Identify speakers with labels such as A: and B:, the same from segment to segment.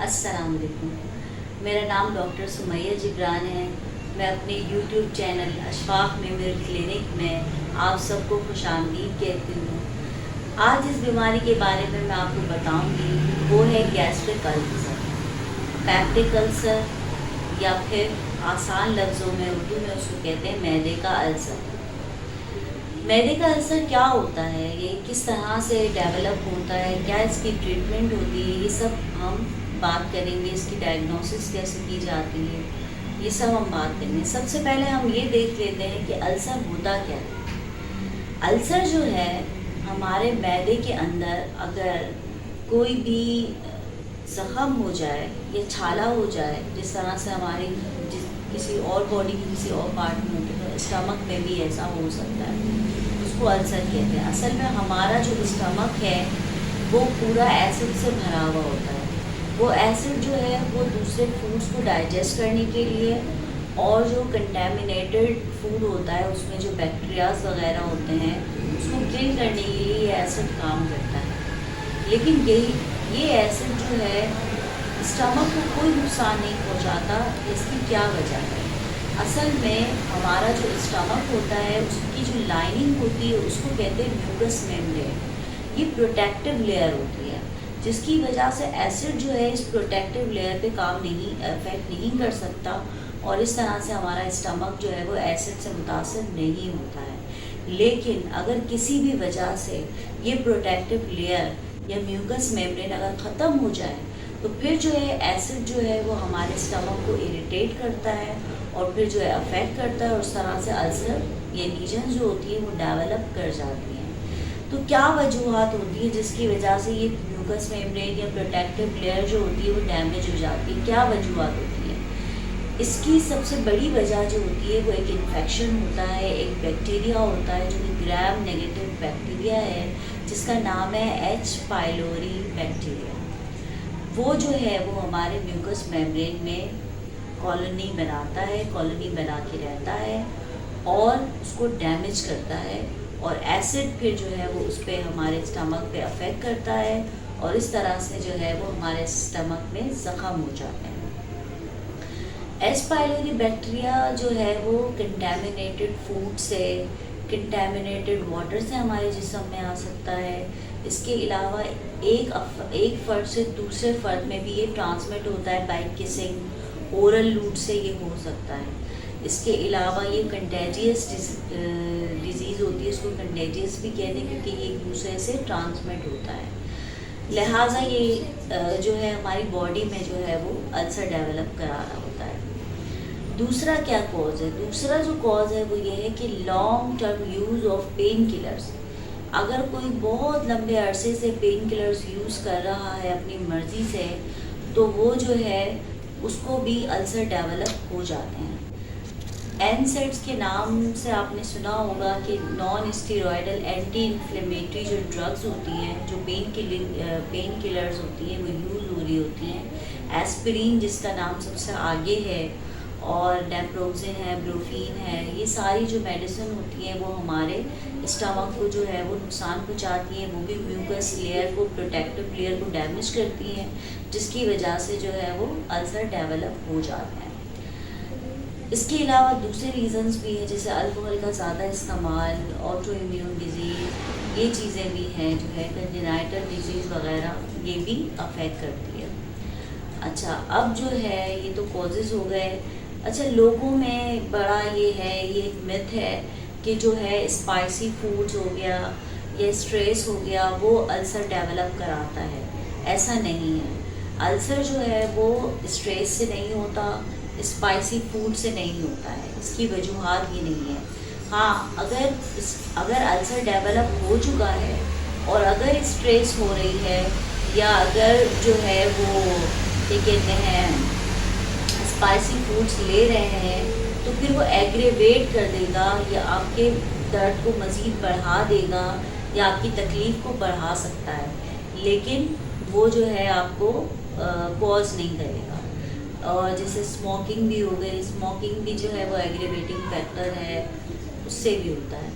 A: अस्सलाम वालेकुम। मेरा नाम डॉक्टर सुमैया जिब्रान है। मैं अपने YouTube channel Ashfaq memorial clinic में आप सबको खुशामदीद कहती हूँ। आज इस बीमारी के बारे में मैं आपको बताऊँगी, वो है गैस्ट्रिक अल्सर, पैप्टिक अल्सर, या फिर आसान लफ्ज़ों में उर्दू में उसको कहते हैं मैदे का अल्सर। मैदे का अल्सर क्या होता है, ये किस तरह से डेवलप होता है, क्या इसकी ट्रीटमेंट होती है, ये सब हम बात करेंगे। इसकी डायग्नोसिस कैसे की जाती है, ये सब हम बात करेंगे। सबसे पहले हम ये देख लेते हैं कि अल्सर होता क्या है। अल्सर जो है, हमारे मैदे के अंदर अगर कोई भी ज़ख़म हो जाए या छाला हो जाए, जिस तरह से हमारी किसी और बॉडी की किसी और पार्ट में होती है, तो स्टमक में भी ऐसा हो सकता है, उसको अल्सर कहते हैं। असल में हमारा जो स्टमक है वो पूरा एसिड से भरा हुआ होता है। वो एसिड जो है वो दूसरे फूड्स को डाइजेस्ट करने के लिए, और जो कंटेमिनेटेड फूड होता है उसमें जो बैक्टीरियाज वगैरह होते हैं उसको किल करने के लिए ये एसिड काम करता है। लेकिन ये एसिड जो है स्टमक को कोई नुकसान नहीं पहुंचाता। इसकी क्या वजह है? असल में हमारा जो स्टमक होता है उसकी जो लाइनिंग होती है उसको कहते हैं म्यूकस मेम्ब्रेन। ये प्रोटेक्टिव लेयर होती है, जिसकी वजह से एसिड जो है इस प्रोटेक्टिव लेयर पे इफेक्ट नहीं कर सकता, और इस तरह से हमारा स्टमक जो है वो एसिड से मुतासर नहीं होता है। लेकिन अगर किसी भी वजह से ये प्रोटेक्टिव लेयर या म्यूकस मेम्ब्रेन अगर ख़त्म हो जाए, तो फिर जो है एसिड जो है वो हमारे स्टमक को इरिटेट करता है और फिर जो है अफेक्ट करता है, और उस तरह से अल्सर या लीजन जो होती है वो डेवलप कर जाती हैं। तो क्या वजूहत होती है जिसकी वजह से ये म्यूकस मेम्ब्रेन या प्रोटेक्टिव लेयर जो होती है वो डैमेज हो जाती है? क्या वजूहत होती है? इसकी सबसे बड़ी वजह जो होती है वो एक इन्फेक्शन होता है, एक बैक्टीरिया होता है जो कि ग्राम नेगेटिव बैक्टीरिया है, जिसका नाम है एच पाइलोरी बैक्टीरिया। वो जो है वो हमारे म्यूकस मेम्ब्रेन में कॉलोनी बनाता है, कॉलोनी बना के रहता है और उसको डैमेज करता है, और एसिड फिर जो है वो उस पर हमारे स्टमक पे अफेक्ट करता है, और इस तरह से जो है वो हमारे स्टमक में ज़ख़म हो जाते हैं। एच पाइलोरी बैक्टीरिया जो है वो कंटेमिनेटेड फूड से, कंटेमिनेटेड वाटर से हमारे जिस्म में आ सकता है। इसके अलावा एक फ़र्द से दूसरे फ़र्द में भी ये ट्रांसमिट होता है बाय किसिंग, ओरल रूट से ये हो सकता है। इसके अलावा ये कंटेजियस डिजीज़ होती है, इसको कंटेजियस भी कहते हैं क्योंकि ये एक दूसरे से ट्रांसमिट होता है। लिहाजा ये जो है हमारी बॉडी में जो है वो अल्सर डेवलप करा रहा होता है। दूसरा क्या कॉज है? दूसरा जो कॉज है वो ये है कि long term use of pain killers. अगर कोई बहुत लंबे अरसे से पेन किलर्स यूज़ कर रहा है अपनी मर्ज़ी से, तो वो जो है उसको भी अल्सर डेवलप हो जाते हैं। एनसेड्स के नाम से आपने सुना होगा कि नॉन स्टेरॉयडल एंटी इन्फ्लेमेटरी जो ड्रग्स होती हैं, जो पेन किलर्स होती हैं, वो यूज़ हो रही होती हैं। एस्पिरिन जिसका नाम सबसे आगे है, और नेप्रोक्सिन है, ब्रोफीन है, ये सारी जो मेडिसिन होती हैं वो हमारे स्टमक को जो है वो नुकसान पहुंचाती हैं। वो भी म्यूकस लेयर को, प्रोटेक्टिव लेयर को डैमेज करती हैं, जिसकी वजह से जो है वो अल्सर डेवलप हो जाता है। इसके अलावा दूसरे रीज़न्स भी हैं, जैसे अल्कोहल का ज़्यादा इस्तेमाल, ऑटो इम्यून डिजीज़, ये चीज़ें भी हैं जो है, कंजेनाइटल डिजीज़ वगैरह, ये भी अफेक्ट करती है। अच्छा, अब जो है ये तो कॉजेज़ हो गए। अच्छा, लोगों में बड़ा ये है, ये एक मिथ है कि जो है स्पाइसी फूड्स हो गया या स्ट्रेस हो गया वो अल्सर डेवलप कराता है। ऐसा नहीं है। अल्सर जो है वो स्ट्रेस से नहीं होता, स्पाइसी फूड से नहीं होता है। इसकी वजूहत ही नहीं है। हाँ, अगर अल्सर डेवलप हो चुका है और अगर स्ट्रेस हो रही है, या अगर जो है वो क्या कहते हैं स्पाइसी फूड्स ले रहे हैं, तो फिर वो एग्रेवेट कर देगा, या आपके दर्द को मज़ीद बढ़ा देगा, या आपकी तकलीफ़ को बढ़ा सकता है, लेकिन वो जो है आपको कॉज नहीं करेगा। और जैसे स्मोकिंग भी हो गई, स्मोकिंग भी जो है वो एग्रेवेटिंग फैक्टर है, उससे भी होता है।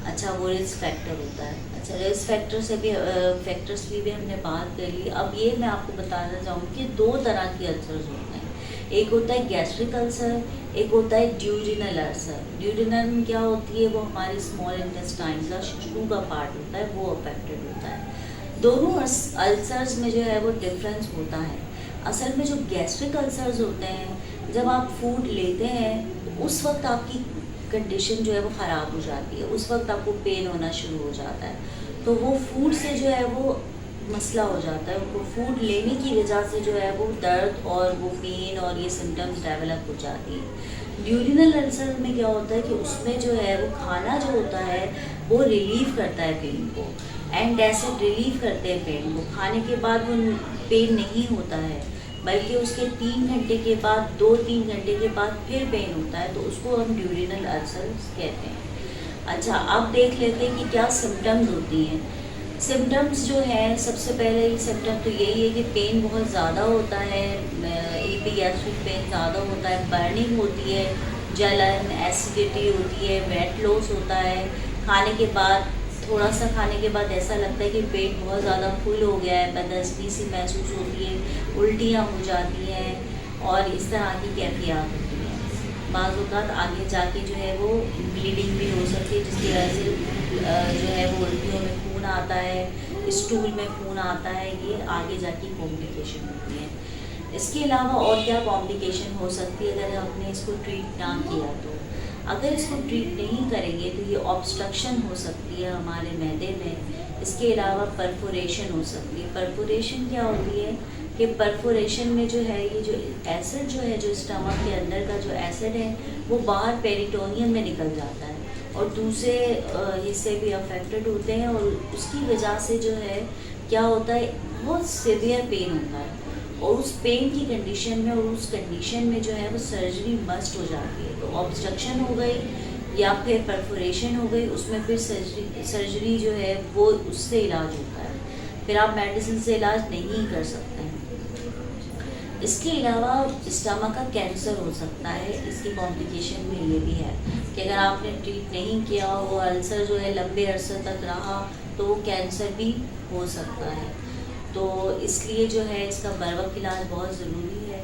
A: अच्छा, वो रिस्क फैक्टर होता है। अच्छा, रिस्क फैक्टर से भी फैक्टर्स की भी हमने बात कर ली। अब ये मैं आपको बताना चाहूँगी कि दो तरह के अल्सर्स होते हैं। एक होता है गैस्ट्रिक अल्सर, एक होता है ड्यूरिनल अल्सर। ड्यूरिनल में क्या होती है, वो हमारे स्मॉल इंटेस्टाइन का शुरू का पार्ट होता है, वो अफेक्टेड होता है। दोनों अल्सर्स में जो है वो डिफरेंस होता है। असल में जो गैस्ट्रिक अल्सर्स होते हैं, जब आप फूड लेते हैं उस वक्त आपकी कंडीशन जो है वो ख़राब हो जाती है, उस वक्त आपको पेन होना शुरू हो जाता है। तो वो फूड से जो है वो मसला हो जाता है, उनको फूड लेने की वजह से जो है वो दर्द और वो पेन और ये सिम्टम्स डेवलप हो जाती है। ड्यूरिनल अल्सर में क्या होता है कि उसमें जो है वो खाना जो होता है वो रिलीव करता है पेन को, एंड एसिड रिलीव करते हैं पेन को। खाने के बाद वो पेन नहीं होता है, बल्कि उसके 3 घंटे के बाद, 2-3 घंटे के बाद फिर पेन होता है, तो उसको हम ड्यूरिनल अल्सर्स कहते हैं। अच्छा, अब देख लेते हैं कि क्या सिम्टम्स होती हैं। सिम्टम्स जो है, सबसे पहले सिम्टम तो यही है कि पेन बहुत ज़्यादा होता है, एपिगैस्ट्रिक पेन ज़्यादा होता है, बर्निंग होती है, जलन, एसिडिटी होती है, वेट लॉस होता है। खाने के बाद, थोड़ा सा खाने के बाद ऐसा लगता है कि पेट बहुत ज़्यादा फुल हो गया है, बदहज़मी सी महसूस होती है, उल्टियाँ हो जाती हैं और इस तरह की कैफियत होती हैं। बाज़ औक़ात आगे जाके जो है वो ब्लीडिंग भी हो सकती है, जिसकी वजह से जो है वो उल्टियों में खून आता है, स्टूल में खून आता है, ये आगे जाके कॉम्प्लिकेशन होती है। इसके अलावा और क्या कॉम्प्लिकेशन हो सकती है अगर हमने इसको ट्रीट ना किया तो? अगर इसको ट्रीट नहीं करेंगे तो ये ऑब्स्ट्रक्शन हो सकती है हमारे मैदे में। इसके अलावा परफोरेशन हो सकती है। परफोरेशन क्या होती है कि परफोरेशन में जो है ये जो एसिड जो है, जो स्टमक के अंदर का जो एसिड है वो बाहर पेरिटोनियम में निकल जाता है और दूसरे हिस्से भी अफेक्टेड होते हैं, और उसकी वजह से जो है क्या होता है, बहुत सीवियर पेन होता है, और उस पेन की कंडीशन में और उस कंडीशन में जो है वो सर्जरी मस्ट हो जाती है। तो ऑब्स्ट्रक्शन हो गई या फिर परफोरेशन हो गई, उसमें फिर सर्जरी जो है वो उससे इलाज होता है, फिर आप मेडिसिन से इलाज नहीं कर सकते हैं। इसके अलावा स्टमक का कैंसर हो सकता है। इसकी कॉम्प्लिकेशन में ये भी है कि अगर आपने ट्रीट नहीं किया, वो अल्सर जो है लंबे अरसे तक रहा, तो वो कैंसर भी हो सकता है। तो इसलिए जो है इसका बरवक्त इलाज बहुत ज़रूरी है।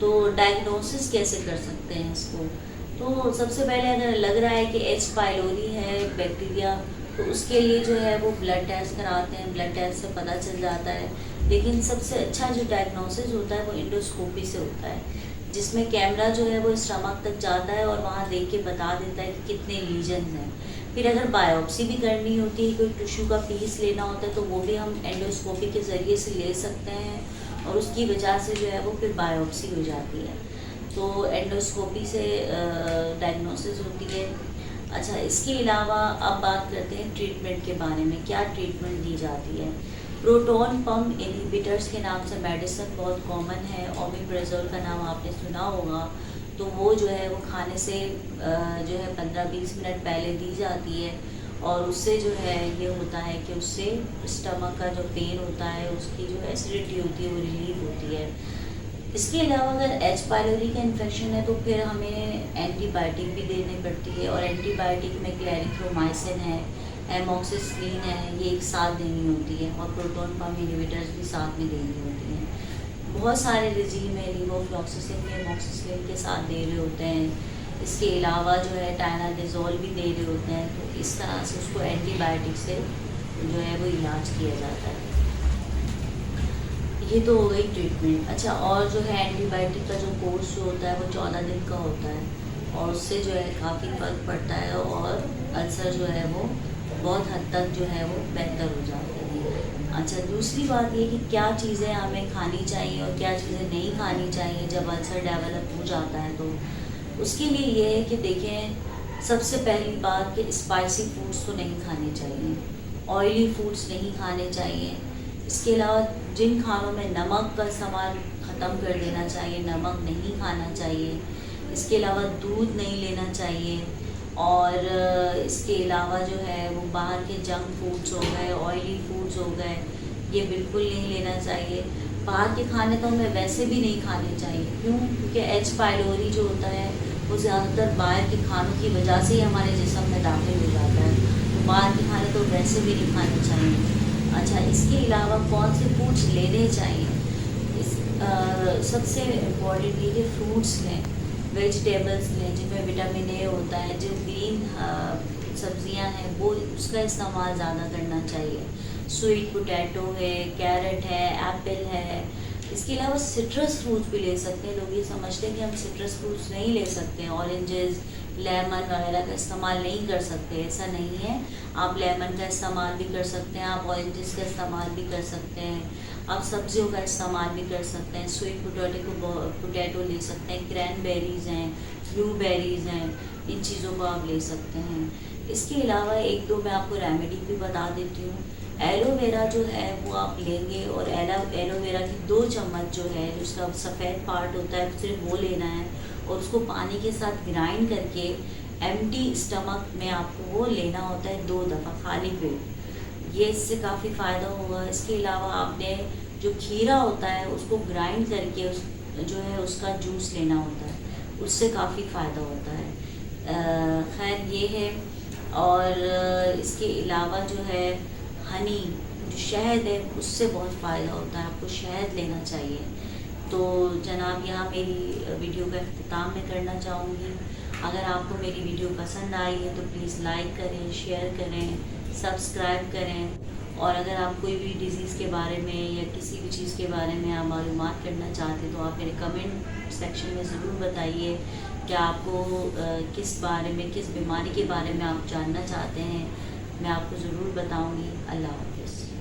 A: तो डायग्नोसिस कैसे कर सकते हैं इसको? तो सबसे पहले अगर लग रहा है कि एच पाइलोरी है बैक्टीरिया, तो उसके लिए जो है वो ब्लड टेस्ट कराते हैं, ब्लड टेस्ट से पता चल जाता है। लेकिन सबसे अच्छा जो डायग्नोसिस होता है वो एंडोस्कोपी से होता है, जिसमें कैमरा जो है वो स्टमक तक जाता है और वहाँ देख के बता देता है कि कितने लीजन्स हैं। फिर अगर बायोप्सी भी करनी होती है, कोई टिश्यू का पीस लेना होता है, तो वो भी हम एंडोस्कोपी के ज़रिए से ले सकते हैं, और उसकी वजह से जो है वो फिर बायोप्सी हो जाती है। तो एंडोस्कोपी से डायग्नोसिस होती है। अच्छा, इसके अलावा अब बात करते हैं ट्रीटमेंट के बारे में, क्या ट्रीटमेंट दी जाती है। प्रोटॉन पंप इनहिबिटर्स के नाम से मेडिसिन बहुत कॉमन है, ओमेप्राजोल का नाम आपने सुना होगा। तो वो जो है वो खाने से जो है 15-20 मिनट पहले दी जाती है, और उससे जो है ये होता है कि उससे स्टमक का जो पेन होता है, उसकी जो एसिडिटी होती है वो रिलीव होती है। इसके अलावा अगर एच पाइलोरी का इन्फेक्शन है तो फिर हमें एंटीबायोटिक भी देनी पड़ती है, और एंटीबायोटिक में क्लैरिथ्रोमाइसिन है, एमोक्सिसिलिन है, ये एक साथ देनी होती है, और प्रोटॉन पंप इनहिबिटर्स भी साथ में देनी होती हैं। बहुत सारे रजीम है, लीवोफ्लॉक्सिसिन में एमोक्सिसिलिन के साथ दे रहे होते हैं। इसके अलावा जो है टाइनाडेजोल भी दे रहे होते हैं। तो इस तरह से उसको एंटीबायोटिक से जो है वो इलाज किया जाता है। ये तो हो गई ट्रीटमेंट। अच्छा, और जो है एंटीबायोटिक का जो कोर्स जो होता है वो 14 दिन का होता है, और उससे जो है काफ़ी फ़र्क पड़ता है, और अल्सर जो है वो बहुत हद तक जो है वो बेहतर हो जाते हैं। अच्छा, दूसरी बात ये कि क्या चीज़ें हमें खानी चाहिए और क्या चीज़ें नहीं खानी चाहिए जब अल्सर डेवलप हो जाता है। तो उसके लिए ये है कि देखें, सबसे पहली बात कि स्पाइसी फूड्स तो नहीं खाने चाहिए, ऑयली फूड्स नहीं खाने चाहिए। इसके अलावा जिन खानों में नमक का इस्तेमाल ख़त्म कर देना चाहिए, नमक नहीं खाना चाहिए। इसके अलावा दूध नहीं लेना चाहिए, और इसके अलावा जो है वो बाहर के जंक फूड्स हो गए, ऑयली फूड्स हो गए, ये बिल्कुल नहीं लेना चाहिए। बाहर के खाने तो हमें वैसे भी नहीं खाने चाहिए। क्यों? क्योंकि एच पाइलोरी जो होता है वो ज़्यादातर बाहर के खानों की वजह से ही हमारे जिस्म में दाखिल हो जाता है। तो बाहर के खाने तो वैसे भी नहीं खाने चाहिए। अच्छा, इसके अलावा कौन से फूड्स लेने चाहिए? सबसे इम्पॉर्टेंट ये कि फ्रूट्स लें, वेजिटेबल्स लें जिनमें विटामिन ए होता है। जो ग्रीन सब्जियां हैं वो उसका इस्तेमाल ज़्यादा करना चाहिए। स्वीट पोटैटो है, कैरेट है, एप्पल है। इसके अलावा सिट्रस फ्रूट्स भी ले सकते हैं। लोग ये समझते हैं कि हम सिट्रस फ्रूट्स नहीं ले सकते हैं, ऑरेंजेस, लेमन वगैरह का इस्तेमाल नहीं कर सकते। ऐसा नहीं है, आप लेमन का इस्तेमाल भी कर सकते हैं, आप ऑरेंजेस का इस्तेमाल भी कर सकते हैं, आप सब्जियों का इस्तेमाल भी कर सकते हैं। स्वीट पोटैटो ले सकते हैं, क्रैनबेरीज़ हैं, ब्लूबेरीज़ हैं, इन चीज़ों को आप ले सकते हैं। इसके अलावा एक दो मैं आपको रेमेडी भी बता देती हूँ। एलोवेरा जो है वो आप लेंगे और एलोवेरा की 2 चम्मच जो है, जो उसका सफ़ेद पार्ट होता है सिर्फ वो लेना है और उसको पानी के साथ ग्राइंड करके एम्प्टी स्टमक में आपको वो लेना होता है 2 दफ़ा खाली पेट। ये इससे काफ़ी फ़ायदा होगा। इसके अलावा आपने जो खीरा होता है उसको ग्राइंड करके जो है उसका जूस लेना होता है, उससे काफ़ी फ़ायदा होता है। खैर ये है। और इसके अलावा जो है हनी, जो शहद है, उससे बहुत फ़ायदा होता है, आपको शहद लेना चाहिए। तो जनाब, यहाँ मेरी वीडियो का अख्तिताम मैं करना चाहूँगी। अगर आपको मेरी वीडियो पसंद आई है तो प्लीज़ लाइक करें, शेयर करें, सब्सक्राइब करें। और अगर आप कोई भी डिज़ीज़ के बारे में या किसी भी चीज़ के बारे में आप मालूमात करना चाहते हैं तो आप मेरे कमेंट सेक्शन में ज़रूर बताइए कि आपको किस बारे में, किस बीमारी के बारे में आप जानना चाहते हैं। मैं आपको ज़रूर बताऊँगी। अल्लाह हाफ़िज़।